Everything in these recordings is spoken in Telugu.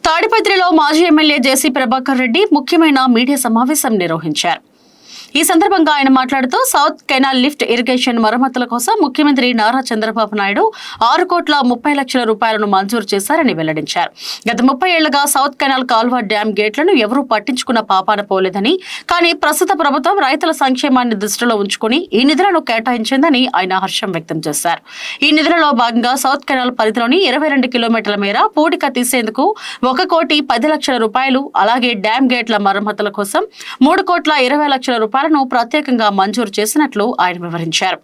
తాడిపత్రిలో మాజీ ఎమ్మెల్యే జేసీ ప్రభాకర్ రెడ్డి ముఖ్యమైన మీడియా సమావేశం నిర్వహించారు. ఈ సందర్భంగా ఆయన మాట్లాడుతూ సౌత్ కెనాల్ లిఫ్ట్ ఇరిగేషన్ మరమ్మతుల కోసం ముఖ్యమంత్రి నారా చంద్రబాబు నాయుడు 6,30,00,000 రూపాయలను మంజూరు చేశారని వెల్లడించారు. గత 30 ఏళ్లుగా సౌత్ కెనాల్ కాల్వ డ్యాం గేట్లను ఎవరూ పట్టించుకున్న పాపాన పోలేదని, కానీ ప్రస్తుత ప్రభుత్వం రైతుల సంక్షేమాన్ని దృష్టిలో ఉంచుకుని ఈ నిధులను కేటాయించిందని ఆయన హర్షం వ్యక్తం చేశారు. ఈ నిధులలో భాగంగా సౌత్ కెనాల్ పరిధిలోని 22 కిలోమీటర్ల మేర పూడిక తీసేందుకు 1,10,00,000 రూపాయలు, అలాగే డ్యాం గేట్ల మరమ్మతుల కోసం 3,20,00,000 రూపాయలను ప్రత్యేకంగా మంజూరు చేసినట్లు ఆయన వివరించారు.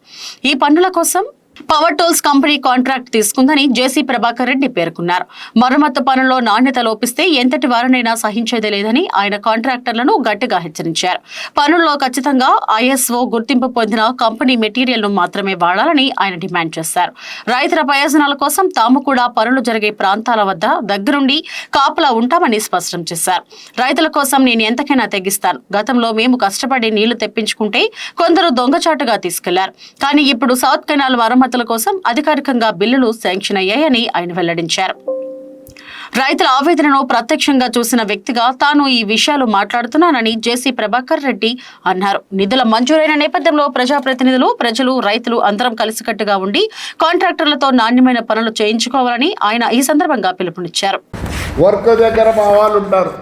ఈ పనుల కోసం పవర్ టూల్స్ కంపెనీ కాంట్రాక్ట్ తీసుకుందని జేసీ ప్రభాకర్ రెడ్డి పేర్కొన్నారు. మరమ్మత్తు పనుల్లో నాణ్యత లోపిస్తే ఎంతటి వారినైనా సహించేదే లేదని ఆయన కాంట్రాక్టర్లను గట్టిగా హెచ్చరించారు. పనుల్లో ఖచ్చితంగా ISO గుర్తింపు పొందిన కంపెనీ మెటీరియల్ ను మాత్రమే వాడాలని ఆయన డిమాండ్ చేశారు. రైతుల ప్రయోజనాల కోసం తాము కూడా పనులు జరిగే ప్రాంతాల వద్ద దగ్గరుండి కాపలా ఉంటామని స్పష్టం చేశారు. రైతుల కోసం నేను ఎంతకైనా తెగిస్తాను. గతంలో మేము కష్టపడి నీళ్లు తెప్పించుకుంటే కొందరు దొంగచాటుగా తీసుకెళ్లారు. కానీ ఇప్పుడు సౌత్ కెనాల్ మరమ్మతుల కోసం అధికారికంగా బిల్లులు శాంక్షన్ అయ్యాయని ఆయన వెల్లడించారు. రైతుల ఆవేదనను ప్రత్యక్షంగా చూసిన వ్యక్తిగా తాను ఈ విషయాలు మాట్లాడుతున్నానని జేసీ ప్రభాకర్ రెడ్డి అన్నారు. నిధుల మంజూరైన నేపథ్యంలో ప్రజాప్రతినిధులు, ప్రజలు, రైతులు అందరం కలిసికట్టుగా ఉండి కాంట్రాక్టర్లతో నాణ్యమైన పనులు చేయించుకోవాలని ఆయన ఈ సందర్భంగా పిలుపునిచ్చారు. వర్క్ దగ్గర మా వాళ్ళు ఉంటారు.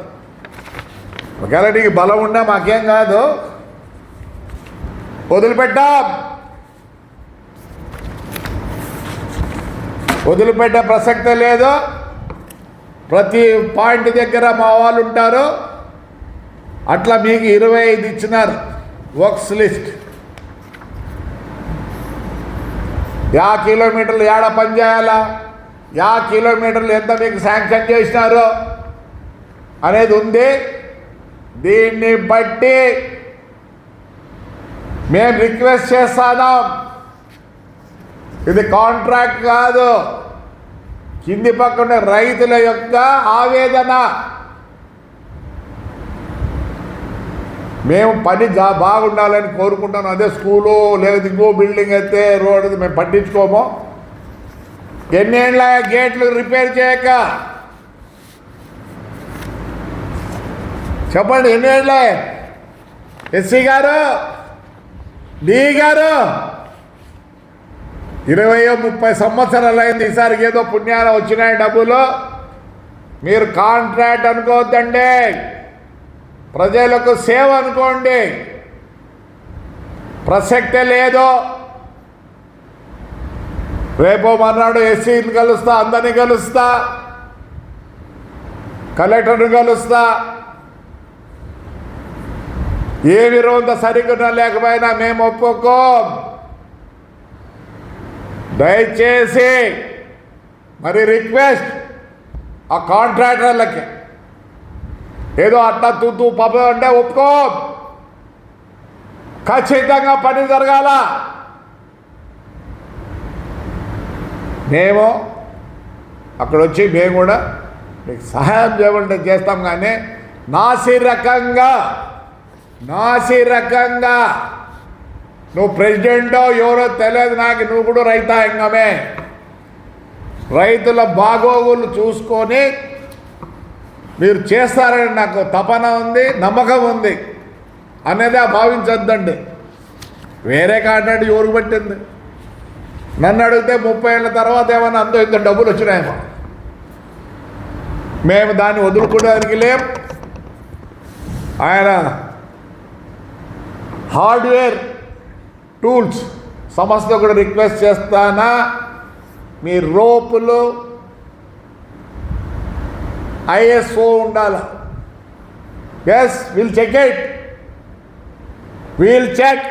ఒకవేళ నీకు బలం ఉన్నా మాకేం కాదు, వదిలిపెట్టే ప్రసక్తే లేదు. ప్రతి పాయింట్ దగ్గర మా వాళ్ళు ఉంటారు. అట్లా మీకు 25 ఇచ్చినారు వర్క్స్ లిస్ట్. 50 కిలోమీటర్లు ఏడ పని చేయాలా, 50 కిలోమీటర్లు ఎంత మీకు శాంక్షన్ చేసినారు అనేది ఉంది. దీన్ని బట్టి మేము రిక్వెస్ట్ చేస్తాం, ఇది కాంట్రాక్ట్ కాదు, కింది పక్కన రైతుల యొక్క ఆవేదన. మేము పని బాగుండాలని కోరుకుంటాను. అదే స్కూలు లేదు ఇంకో బిల్డింగ్ అయితే రోడ్డు మేము పట్టించుకోము. ఎన్నేళ్ళ గేట్లు రిపేర్ చేయక చెప్పండి, ఎన్నేళ్ళే? ఎస్సీ గారు, డి గారు 20-30 సంవత్సరాలు అయింది. ఈసారికి ఏదో పుణ్యాలు వచ్చినాయి డబ్బులు. మీరు కాంట్రాక్ట్ అనుకోవద్దండి, ప్రజలకు సేవ అనుకోండి. ప్రసక్తే లేదు. రేపో మర్నాడు ఎస్సీని కలుస్తా, అందరినీ కలుస్తా, కలెక్టర్ని కలుస్తా. ఏమి రోజు సరిగ్గా లేకపోయినా మేము ఒప్పుకోం. దయచేసి మరి రిక్వెస్ట్ ఆ కాంట్రాక్టర్లకి, ఏదో అట్లా తూతూ పబ్బ అంటే ఒప్పుకో. ఖచ్చితంగా పని జరగాల. మేము అక్కడ వచ్చి మేము కూడా మీకు సహాయం చేయమంటే చేస్తాం, కానీ నాసి రకంగా నువ్వు ప్రెసిడెంటో ఎవరో తెలియదు నాకు, నువ్వు కూడా రైతాంగమే. రైతుల బాగోగులు చూసుకొని మీరు చేస్తారని నాకు తపన ఉంది, నమ్మకం ఉంది అనేది భావించొద్దండి. వేరే కాంట్రాక్ట్ ఎవరికి పట్టింది? నన్ను అడిగితే 30 ఏళ్ళ తర్వాత ఏమన్నా అంతో ఇంత డబ్బులు వచ్చినాయేమో. మేము దాన్ని వదులుకోవడానికి లేం. ఆయన హార్డ్వేర్ టూల్స్ సంస్థ కూడా రిక్వెస్ట్ చేస్తానా, మీ రోపులు ISO ఉండాలి. Yes, will check it, will check.